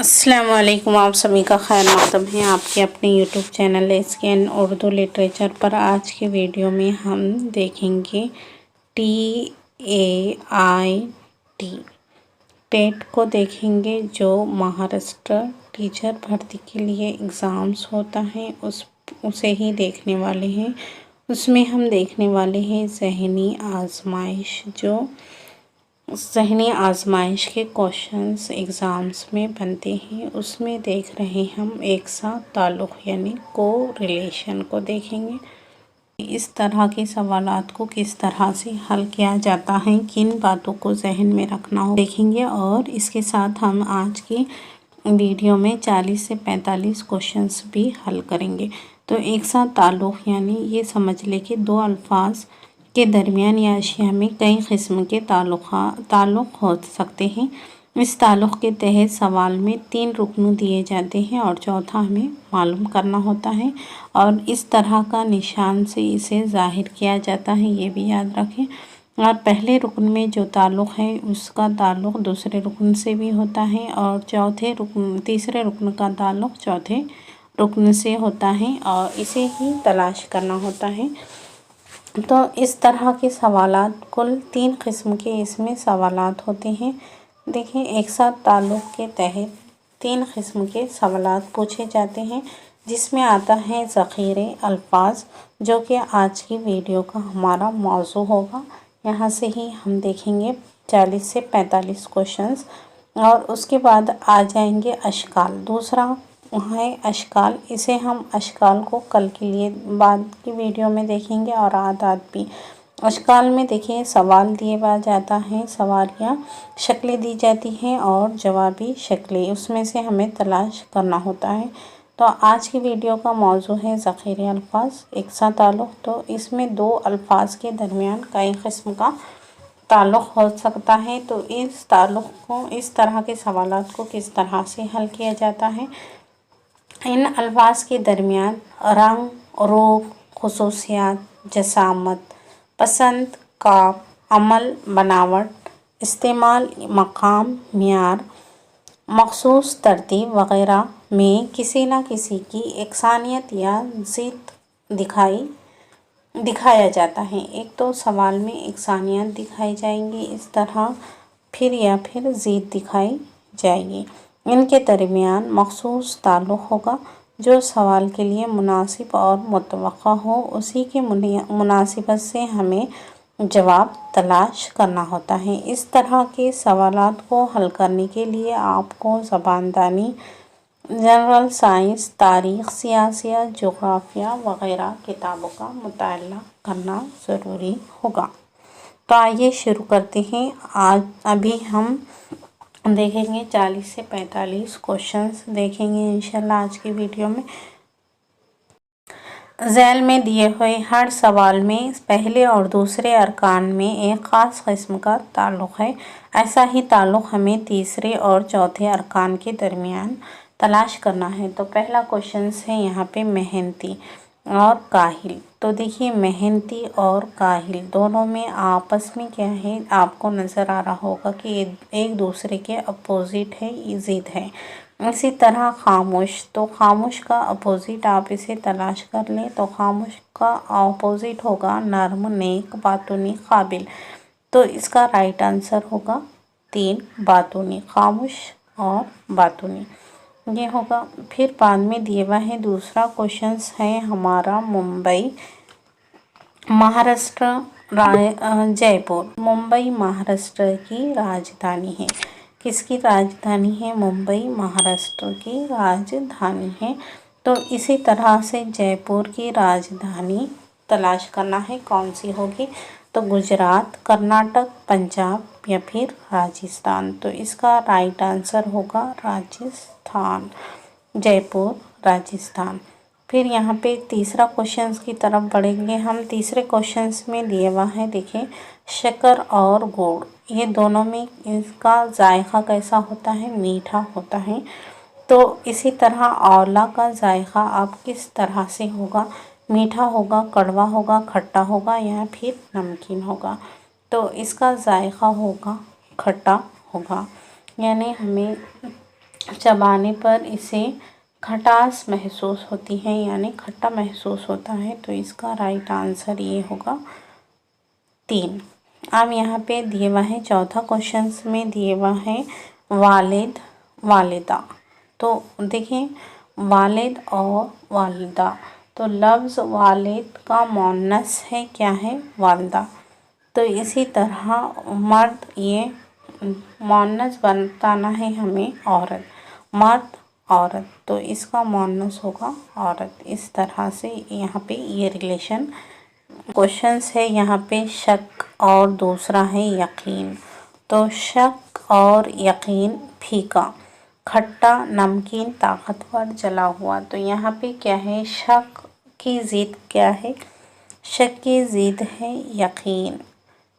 अस्सलाम वालेकुम। आप सभी का खैर मकदम है आपके अपने यूट्यूब चैनल एसकेएन उर्दू लिटरेचर पर। आज के वीडियो में हम देखेंगे TAIT टेट को देखेंगे, जो महाराष्ट्र टीचर भर्ती के लिए एग्ज़ाम्स होता है उसे ही देखने वाले हैं। उसमें हम देखने वाले हैं ज़हनी आजमाइश, जो ज़हनी आजमाइश के क्वेश्चंस एग्ज़ाम्स में बनते हैं। उसमें देख रहे हम एक साथ ताल्लुक़ यानी को रिलेशन को देखेंगे। इस तरह के सवालात को किस तरह से हल किया जाता है, किन बातों को जहन में रखना हो देखेंगे। और इसके साथ हम आज की वीडियो में 40 से 45 क्वेश्चंस भी हल करेंगे। तो एक साथ ताल्लुक़ यानी ये समझ ले कि दो अल्फाज के दरमियान या अशिया में कई किस्म के ताल्लुक़ हो सकते हैं। इस ताल्लुक़ के तहत सवाल में 3 रुकन दिए जाते हैं और चौथा हमें मालूम करना होता है। और इस तरह का निशान से इसे ज़ाहिर किया जाता है, ये भी याद रखें। और पहले रुकन में जो ताल्लुक़ है उसका ताल्लुक़ दूसरे रुकन से भी होता है, और तीसरे रुकन का ताल्लुक़ चौथे रुकन से होता है, और इसे ही तलाश करना होता है। तो इस तरह के सवालात कुल 3 किस्म के इसमें सवालात होते हैं। देखिए, एक साथ ताल्लुक़ के तहत 3 किस्म के सवालात पूछे जाते हैं, जिसमें आता है ज़ख़ीरे अल्फाज, जो कि आज की वीडियो का हमारा मौजू होगा। यहाँ से ही हम देखेंगे 40 से 45 क्वेश्चंस। और उसके बाद आ जाएंगे अशकाल। दूसरा है अशकाल। इसे हम अशकाल को कल के लिए बाद की वीडियो में देखेंगे। और आदात भी। अशकाल में देखिए, सवाल दिया जाता है, सवाल या शक्लें दी जाती हैं और जवाबी शक्लें, उसमें से हमें तलाश करना होता है। तो आज की वीडियो का मौजू है ज़ख़ीरे अल्फाज, एक साथ ताल्लुक़। तो इसमें 2 अल्फाज के दरमियान कई किस्म का ताल्लुक़ हो सकता है। तो इस ताल्लुक़ को, इस तरह के सवालात को किस तरह से हल किया जाता है। इन अल्फाज के दरमियान रंग, रूप, खुसूसियात, जसामत, पसंद, काम, अमल, बनावट, इस्तेमाल, मकाम, मियार, मखसूस तरतीब वग़ैरह में किसी न किसी की एकसानियत या ज़िद दिखाया जाता है। एक तो सवाल में एकसानियत दिखाई जाएंगी इस तरह, फिर ज़िद दिखाई जाएगी। इनके दरमियान मखसूस ताल्लुक़ होगा, जो सवाल के लिए मुनासिब और मुतवक्का हो, उसी की मुनासिबत से हमें जवाब तलाश करना होता है। इस तरह के सवालात को हल करने के लिए आपको ज़बानदानी, जनरल साइंस, तारीख़, सियासत, जोग्राफिया वग़ैरह किताबों का मुताला करना ज़रूरी होगा। तो आइए शुरू करते हैं। अभी हम देखेंगे 40 से 45 क्वेश्चंस देखेंगे इंशाल्लाह आज की वीडियो में। ज़ैल में दिए हुए हर सवाल में पहले और दूसरे अरकान में एक ख़ास किस्म का ताल्लुक़ है। ऐसा ही ताल्लुक़ हमें तीसरे और चौथे अरकान के दरमियान तलाश करना है। तो पहला क्वेश्चन है यहाँ पे मेहनती और काहिल। तो देखिए, मेहनती और काहिल दोनों में आपस में क्या है, आपको नज़र आ रहा होगा कि एक दूसरे के अपोजिट है, ज़िद है। इसी तरह खामोश, तो खामोश का अपोजिट आप इसे तलाश कर लें तो खामोश का अपोजिट होगा नर्म, नेक, बातूनी, काबिल। तो इसका राइट आंसर होगा 3 बातूनी, खामोश और बातूनी, ये होगा। फिर बाद में दिए हुआ है दूसरा क्वेश्चन है हमारा मुंबई, महाराष्ट्र, जयपुर। मुंबई महाराष्ट्र की राजधानी है। किसकी राजधानी है? मुंबई महाराष्ट्र की राजधानी है। तो इसी तरह से जयपुर की राजधानी तलाश करना है, कौन सी होगी? तो गुजरात, कर्नाटक, पंजाब या फिर राजस्थान। तो इसका राइट आंसर होगा राजस्थान, जयपुर, राजस्थान। फिर यहाँ पे तीसरा क्वेश्चन की तरफ बढ़ेंगे हम। तीसरे क्वेश्चन में दिया हुआ है, देखिए, शक्कर और गुड़, ये दोनों में इसका जायका कैसा होता है? मीठा होता है। तो इसी तरह आंवला का जायका अब किस तरह से होगा? मीठा होगा, कड़वा होगा, खट्टा होगा या फिर नमकीन होगा? तो इसका जायका होगा खट्टा होगा। यानी हमें चबाने पर इसे खटास महसूस होती है, यानी खट्टा महसूस होता है। तो इसका राइट आंसर ये होगा 3। अब यहाँ पे दिए हुआ है चौथा क्वेश्चन में दिए हुआ है वालिद वालिदा। तो देखिए वालिद और वालिदा, तो लफ्ज़ वालिद का मुअन्नस है क्या है, वालिदा। तो इसी तरह मर्द, ये मुअन्नस बताना है हमें औरत, मर्द औरत, तो इसका मुअन्नस होगा औरत। इस तरह से यहाँ पे ये रिलेशन क्वेश्चंस है। यहाँ पे शक और दूसरा है यकीन। तो शक और यकीन फीका, खट्टा, नमकीन, ताकतवर, जला हुआ। तो यहाँ पे क्या है, शक की ज़िद क्या है, शक की ज़िद है यकीन।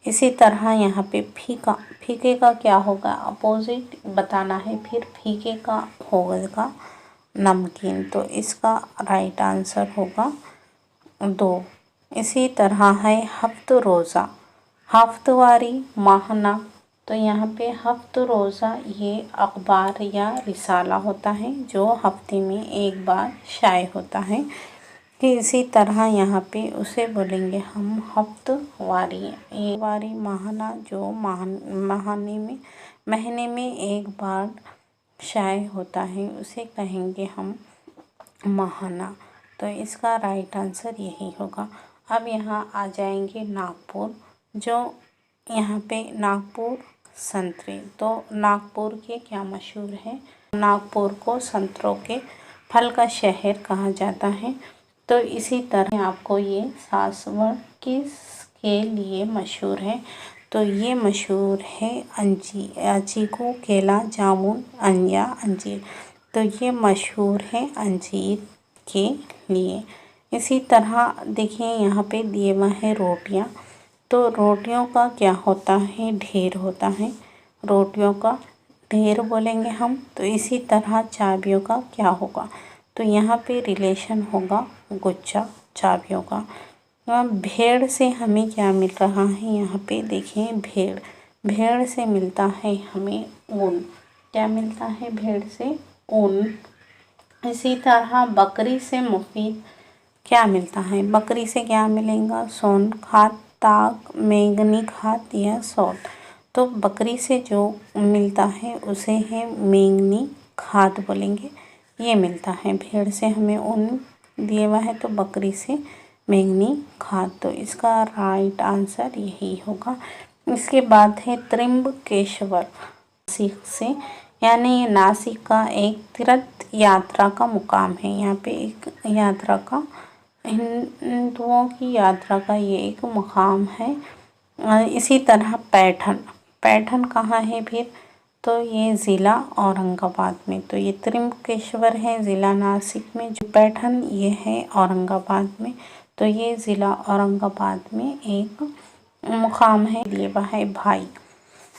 इसी तरह यहाँ पे फीका, फीके का क्या होगा, अपोजिट बताना है, फिर फीके का होगा नमकीन। तो इसका राइट आंसर होगा 2। इसी तरह है हफ्त रोज़ा, हफ्तवारी, माहना। तो यहाँ पे हफ्त रोज़ा ये अखबार या रिसाला होता है जो हफ्ते में एक बार शाये होता है। कि इसी तरह यहाँ पे उसे बोलेंगे हम हफ्तवारी। ये वारी माहना जो महीने में एक बार शाये होता है, उसे कहेंगे हम माहना। तो इसका राइट आंसर यही होगा। अब यहाँ आ जाएंगे नागपुर, जो यहाँ पे नागपुर संतरे। तो नागपुर के क्या मशहूर है, नागपुर को संतरों के फल का शहर कहा जाता है। तो इसी तरह आपको ये सासवड़ किसके लिए मशहूर है, तो ये मशहूर है चीकू, केला, जामुन, अंजीर। तो ये मशहूर है अंजीर के लिए। इसी तरह देखिए यहाँ पे दिए हुआ है रोटियाँ। तो रोटियों का क्या होता है, ढेर होता है, रोटियों का ढेर बोलेंगे हम। तो इसी तरह चाबियों का क्या होगा, तो यहाँ पे रिलेशन होगा गुच्छा, चाबियों का। भेड़ से हमें क्या मिल रहा है, यहाँ पे देखिए भेड़ से मिलता है हमें ऊन। क्या मिलता है, भेड़ से ऊन। इसी तरह बकरी से मुफीद क्या मिलता है, बकरी से क्या मिलेगा, सोन, खाद, ताग, मैंगनी खाद या सॉल्ट। तो बकरी से जो मिलता है उसे है मैंगनी खाद बोलेंगे, ये मिलता है। भेड़ से हमें ऊन दिया हुआ है, तो बकरी से मैंगनी खाद। तो इसका राइट आंसर यही होगा। इसके बाद है त्र्यंबकेश्वर, नासिक से, यानी ये नासिक का एक तीर्थ यात्रा का मुकाम है। यहाँ पे एक यात्रा का, हिंदुओं की यात्रा का ये एक मुकाम है। इसी तरह पैठन कहाँ है फिर, तो ये ज़िला औरंगाबाद में। तो ये त्र्यंबकेश्वर है ज़िला नासिक में, जो पैठन ये है औरंगाबाद में। तो ये ज़िला औरंगाबाद में एक मुकाम है। दिए हुआ है भाई,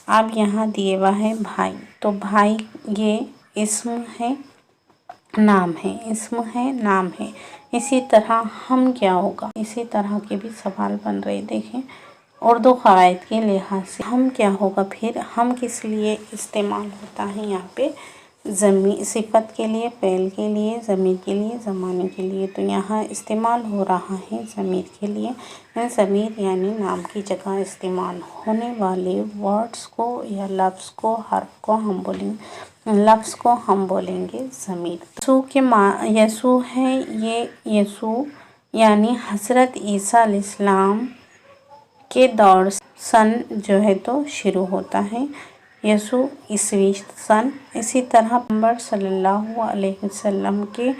अब यहाँ दिए हुआ है भाई। तो भाई ये इस्म है, नाम है, इस्म है, नाम है। इसी तरह हम क्या होगा, इसी तरह के भी सवाल बन रहे। देखें उर्दू क़वायद के लिहाज से हम क्या होगा, फिर हम किस लिए इस्तेमाल होता है यहाँ पे, सिफत के लिए, फ़ेल के लिए, ज़मीर के लिए, ज़माने के लिए। तो यहाँ इस्तेमाल हो रहा है ज़मीर के लिए। ज़मीर यानी नाम की जगह इस्तेमाल होने वाले वर्ड्स को या लफ्ज़ को, हर्फ को हम बोलेंगे, लफ्ज़ को हम बोलेंगे ज़मीर। यसू के यसू है, ये यसू यानी हज़रत ईसा अलैहिस्सलाम के दौर सन जो है तो शुरू होता है, यसू ईसवी सन। इसी तरह पैगंबर सल्लल्लाहु अलैहि वसल्लम के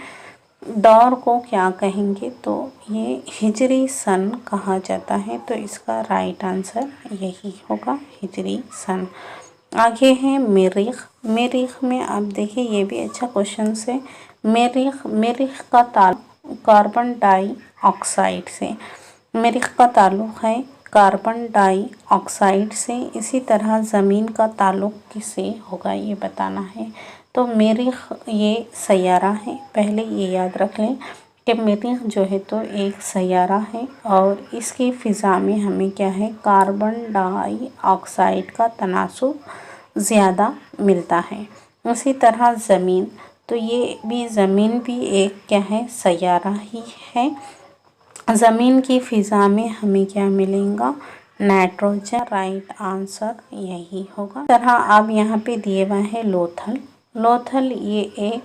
दौर को क्या कहेंगे, तो ये हिजरी सन कहा जाता है। तो इसका राइट आंसर यही होगा, हिजरी सन। आगे है मरीख में आप देखिए, ये भी अच्छा क्वेश्चन है। मरीख का ताल्लुक कार्बन डाइऑक्साइड से, मरीख का ताल्लुक है कार्बन डाइऑक्साइड से। इसी तरह ज़मीन का ताल्लुक किससे होगा, ये बताना है। तो मरीख ये सैयारा है, पहले ये याद रख लें कि मरीख जो है तो एक सैयारा है और इसकी फ़िज़ा में हमें क्या है, कार्बन डाइऑक्साइड का तनासुब ज़्यादा मिलता है। उसी तरह ज़मीन, तो ये भी ज़मीन भी एक क्या है, सैयारा ही है। ज़मीन की फ़िज़ा में हमें क्या मिलेगा, नाइट्रोजन। राइट आंसर यही होगा। तरह अब यहाँ पे दिए हुआ है लोथल। लोथल ये एक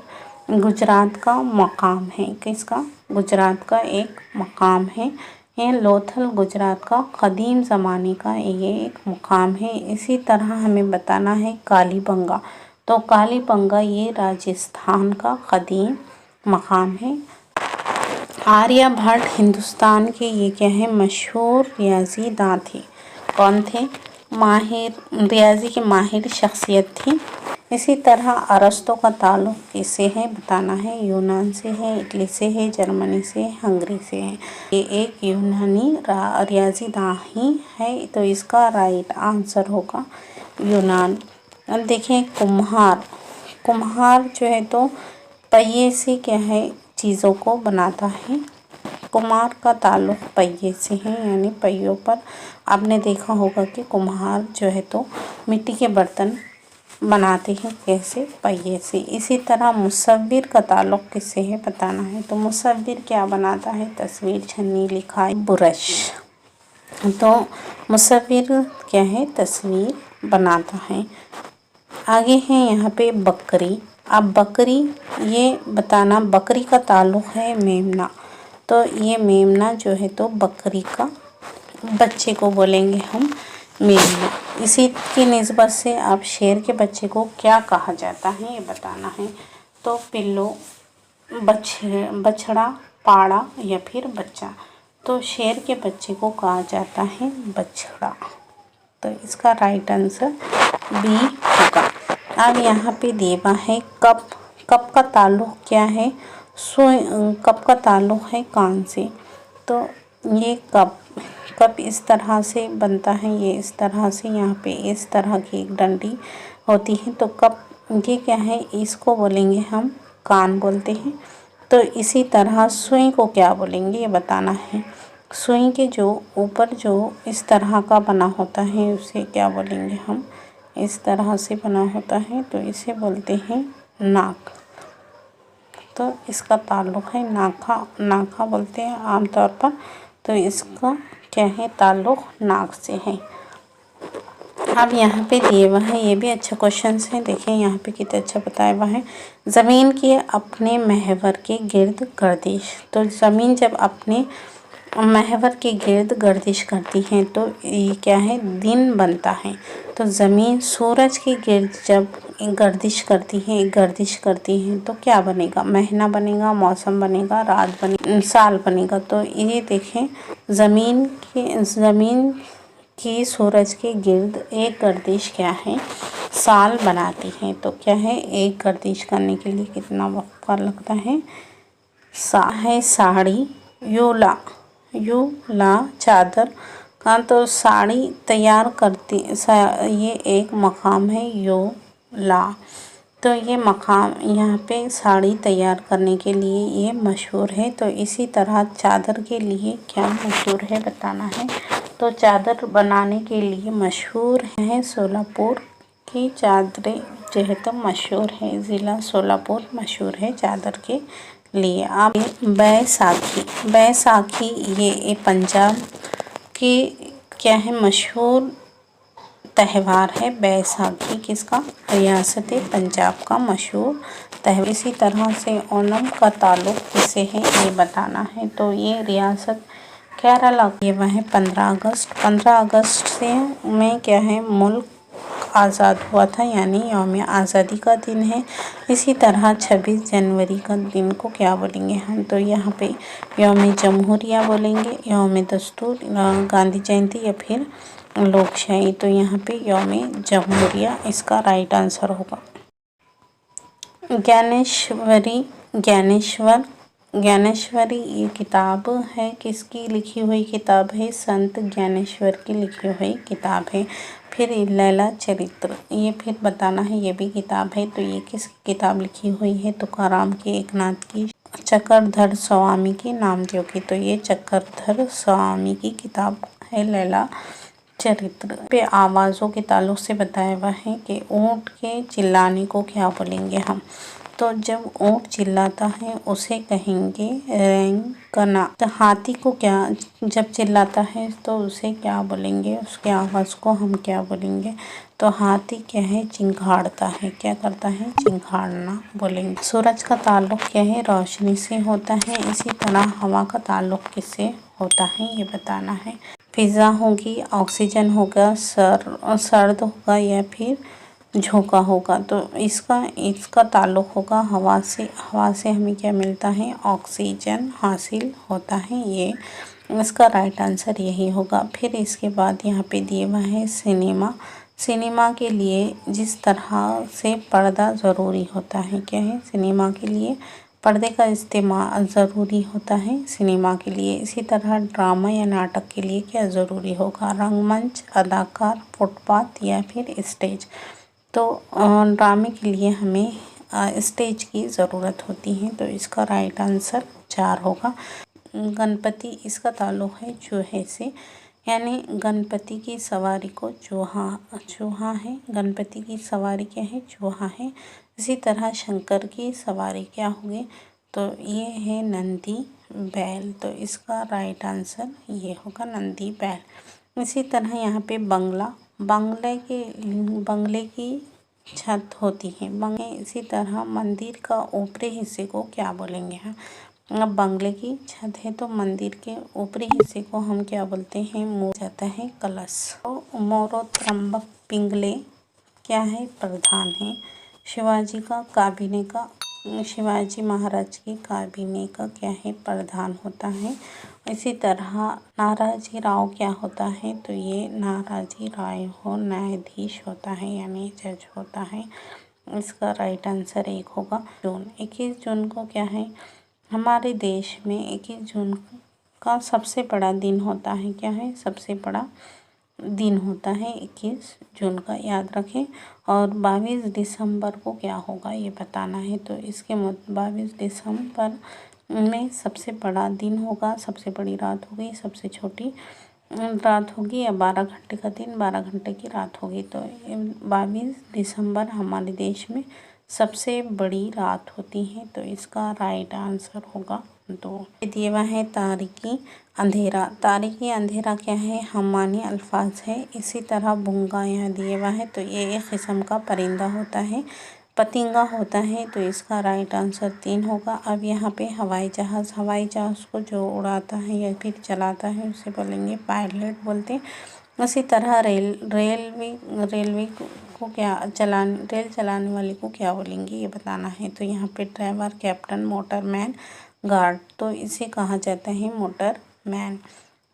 गुजरात का मकाम है। किसका, गुजरात का एक मकाम है। ये लोथल गुजरात का कदीम ज़माने का ये एक मुकाम है। इसी तरह हमें बताना है कालीबंगा। तो कालीबंगा ये राजस्थान का कदीम मकाम है। आर्यभट्ट हिंदुस्तान के ये क्या है, मशहूर रियाजी दां थे। कौन थे, माहिर रियाजी की माहिर शख्सियत थी। इसी तरह अरस्तु का ताल्लुक किससे है बताना है, यूनान से है, इटली से है, जर्मनी से, हंगरी से है। ये एक यूनानी रियाजी दां ही है, तो इसका राइट आंसर होगा यूनान। अब देखें कुम्हार। कुम्हार जो है तो पहिए से क्या है, चीज़ों को बनाता है। कुम्हार का ताल्लुक पहिए से है, यानी पहियों पर आपने देखा होगा कि कुम्हार जो है तो मिट्टी के बर्तन बनाते हैं, कैसे, पहिए से। इसी तरह मुसव्विर का ताल्लुक किससे है बताना है। तो मुसव्विर क्या बनाता है, तस्वीर, छन्नी, लिखाई, ब्रश। तो मुसव्विर क्या है, तस्वीर बनाता है। आगे है यहाँ पे बकरी। अब बकरी ये बताना, बकरी का ताल्लुक है मेमना। तो ये मेमना जो है तो बकरी का बच्चे को बोलेंगे हम मेमना। इसी की निस्बत से आप शेर के बच्चे को क्या कहा जाता है ये बताना है। तो पिल्लो, बछड़ा, पाड़ा या फिर बच्चा। तो शेर के बच्चे को कहा जाता है बछड़ा। तो इसका राइट आंसर बी होगा। अब यहाँ पे देवा है कप। कप का ताल्लुक क्या है, कप का ताल्लुक है कान से। तो ये कप इस तरह से बनता है, ये इस तरह से, यहाँ पे इस तरह की एक डंडी होती है। तो कप ये क्या है, इसको बोलेंगे हम कान बोलते हैं। तो इसी तरह सुई को क्या बोलेंगे ये बताना है। सुई के जो ऊपर जो इस तरह का बना होता है उसे क्या बोलेंगे हम, इस तरह से बना होता है तो इसे बोलते हैं नाक। तो इसका ताल्लुक है नाखा, नाखा बोलते हैं आमतौर पर। तो इसका क्या है, ताल्लुक नाक से है। अब यहाँ पे दिए हुआ है, ये भी अच्छा क्वेश्चन है। देखिए यहाँ पे कितना अच्छा बताया हुआ है। ज़मीन के अपने महवर के गिर्द गर्दिश। तो ज़मीन जब अपने महवर के गिर्द गर्दिश करती है तो ये क्या है, दिन बनता है। तो ज़मीन सूरज के गिर्द जब गर्दिश करती है तो क्या बनेगा, महीना बनेगा, मौसम बनेगा, रात बनेगा, साल बनेगा। तो ये देखें, ज़मीन की सूरज के गिर्द एक गर्दिश क्या है, साल बनाती है। तो क्या है, एक गर्दिश करने के लिए कितना वक्त लगता है, साड़ी। यूला चादर का, तो साड़ी तैयार करती, ये एक मकाम है यूला। तो ये मकाम यहाँ पे साड़ी तैयार करने के लिए ये मशहूर है। तो इसी तरह चादर के लिए क्या मशहूर है बताना है। तो चादर बनाने के लिए मशहूर है सोलापुर की चादरें जो है तो मशहूर है, ज़िला सोलापुर मशहूर है चादर के लिए। आप बैसाखी ये पंजाब की क्या है, मशहूर त्यौहार है। बैसाखी किसका, रियासत पंजाब का मशहूर त्यौहार। इसी तरह से ओणम का ताल्लुक किससे है ये बताना है। तो ये रियासत केरला की वह है 15 अगस्त से में क्या है, मुल्क आज़ाद हुआ था, यानी यौम आज़ादी का दिन है। इसी तरह 26 जनवरी का दिन को क्या बोलेंगे हम, तो यहाँ पे यौम जमहूरिया बोलेंगे, यौम दस्तूर, गांधी जयंती या फिर लोकशाही। तो यहाँ पे यौम जमहूरिया इसका राइट आंसर होगा। ज्ञानेश्वरी ये किताब है, किसकी लिखी हुई किताब है, संत ज्ञानेश्वर की लिखी हुई किताब है। फिर लैला चरित्र ये फिर बताना है, ये भी किताब है। तो ये किस किताब लिखी हुई है, तुकाराम की, एकनाथ की, चक्रधर स्वामी की, नामदेव की। तो ये चक्रधर स्वामी की किताब है लैला चरित्र पे आवाज़ों के ताल्लुक से बताया हुआ है कि ऊँट के चिल्लाने को क्या बोलेंगे हम। तो जब ऊँट चिल्लाता है उसे कहेंगे रैंकना। तो हाथी को क्या जब चिल्लाता है तो उसे क्या बोलेंगे, उसके आवाज़ को हम क्या बोलेंगे। तो हाथी क्या है, चिंघाड़ता है। क्या करता है, चिंघाड़ना बोलेंगे। सूरज का ताल्लुक क्या है, रोशनी से होता है। इसी तरह हवा का ताल्लुक किससे होता है ये बताना है। फिज़ा होगी, ऑक्सीजन होगा, सर्द होगा या फिर झोंका होगा। तो इसका ताल्लुक होगा हवा से। हवा से हमें क्या मिलता है, ऑक्सीजन हासिल होता है। ये इसका राइट आंसर यही होगा। फिर इसके बाद यहाँ पे दिए हुआ है सिनेमा। सिनेमा के लिए जिस तरह से पर्दा ज़रूरी होता है, क्या है, सिनेमा के लिए पर्दे का इस्तेमाल ज़रूरी होता है सिनेमा के लिए। इसी तरह ड्रामा या नाटक के लिए क्या ज़रूरी होगा, रंगमंच, अदाकार, फुटपाथ या फिर स्टेज। तो ड्रामे के लिए हमें स्टेज की ज़रूरत होती है। तो इसका राइट आंसर 4 होगा। गणपति, इसका ताल्लुक है चूहे से, यानी गणपति की सवारी को चूहा है। गणपति की सवारी क्या है, चूहा है। इसी तरह शंकर की सवारी क्या हुई, तो ये है नंदी बैल। तो इसका राइट आंसर ये होगा, नंदी बैल। इसी तरह यहाँ पे बंगले की छत होती है। इसी तरह मंदिर का ऊपरी हिस्से को क्या बोलेंगे हम। अब बंगले की छत है तो मंदिर के ऊपरी हिस्से को हम क्या बोलते हैं, मुँह जाता है कलश। तो मोरो त्रंबक पिंगले क्या है, प्रधान है। शिवाजी महाराज की काबिने का क्या है, प्रधान होता है। इसी तरह नाराजी राव क्या होता है, तो ये नाराजी राय हो न्यायाधीश होता है, यानी जज होता है। इसका राइट आंसर 1 होगा। 21 जून को क्या है, हमारे देश में 21 जून का सबसे बड़ा दिन होता है। क्या है, सबसे बड़ा दिन होता है 21 जून का, याद रखें। और 22 दिसंबर को क्या होगा ये बताना है। तो इसके 22 दिसंबर में सबसे बड़ा दिन होगा, सबसे बड़ी रात होगी, सबसे छोटी रात होगी, या 12 घंटे का दिन, 12 घंटे की रात होगी। तो 22 दिसंबर हमारे देश में सबसे बड़ी रात होती है। तो इसका राइट आंसर होगा 2। दिए हुआ है तारीकी अंधेरा। तारीकी अंधेरा क्या है, हमानी अल्फाज है। इसी तरह भूंगा यहाँ दिए हुआ है, तो ये एक किस्म का परिंदा होता है, पतंगा होता है। तो इसका राइट आंसर 3 होगा। अब यहाँ पे हवाई जहाज़ को जो उड़ाता है या फिर चलाता है उसे बोलेंगे पायलट बोलते हैं। उसी तरह रेल चलाने वाले को क्या बोलेंगे ये बताना है। तो यहाँ पे ड्राइवर, कैप्टन, मोटरमैन, गार्ड, तो इसे कहा जाता है मोटरमैन।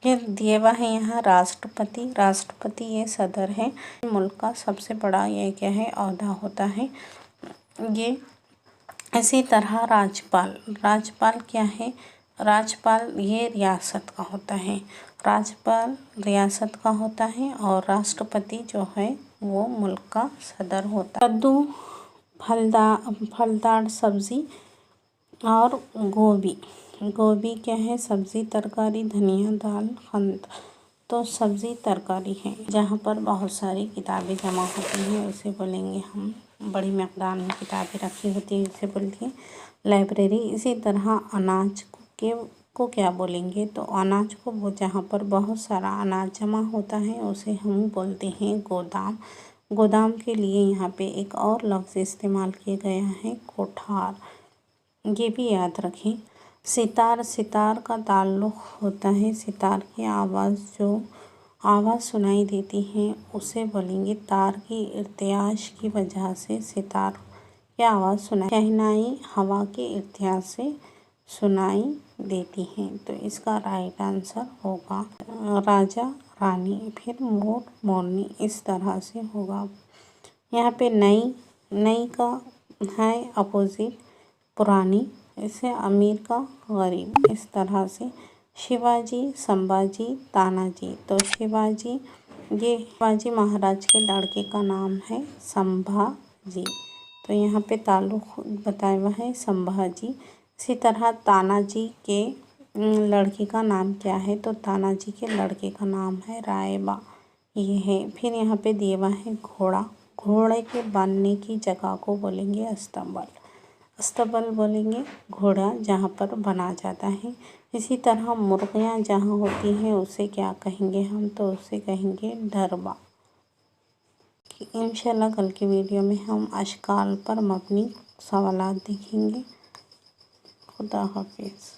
ये दिए हुआ है यहाँ राष्ट्रपति ये सदर है, मुल्क का सबसे बड़ा ये क्या है, ओहदा होता है ये। इसी तरह राजपाल क्या है, राजपाल ये रियासत का होता है, राजपाल रियासत का होता है। और राष्ट्रपति जो है वो मुल्क का सदर होता है। कद्दू, फलदार सब्जी, और गोभी क्या है, सब्जी, तरकारी, धनिया, दाल, खंड। तो सब्जी तरकारी है। जहाँ पर बहुत सारी किताबें जमा होती हैं उसे बोलेंगे हम, बड़ी मकदार में किताबें रखी होती है उसे बोलते हैं लाइब्रेरी। इसी तरह अनाज को क्या बोलेंगे, तो अनाज को वो जहाँ पर बहुत सारा अनाज जमा होता है उसे हम बोलते हैं गोदाम। गोदाम के लिए यहाँ पे एक और लफ्ज़ इस्तेमाल किया गया है, कोठार, ये भी याद रखें। सितार का ताल्लुक़ होता है, सितार की आवाज़ सुनाई देती है उसे बोलेंगे तार की इर्तियाश की वजह से सितार की आवाज़ सुनाई। शहनाई हवा के इर्तियाश से सुनाई देती है। तो इसका राइट आंसर होगा राजा रानी, फिर मोर मोरनी, इस तरह से होगा। यहाँ पे नई का है अपोजिट पुरानी, इसे अमीर का गरीब, इस तरह से। शिवाजी, संभाजी, तानाजी, तो शिवाजी महाराज के लड़के का नाम है संभाजी। तो यहाँ पे ताल्लुक़ बताया हुआ है संभाजी। इसी तरह तानाजी के लड़के का नाम क्या है, तो तानाजी के लड़के का नाम है रायबा, ये है। फिर यहाँ पे दिया हुआ है घोड़ा। घोड़े के बांधने की जगह को बोलेंगे अस्तबल। अस्तबल बोलेंगे घोड़ा जहाँ पर बना जाता है। इसी तरह मुर्गियाँ जहाँ होती हैं उसे क्या कहेंगे हम, तो उसे कहेंगे ढरबा। इंशाल्लाह कल की वीडियो में हम अशकाल पर मबनी सवालात देखेंगे। खुदा हाफिज़।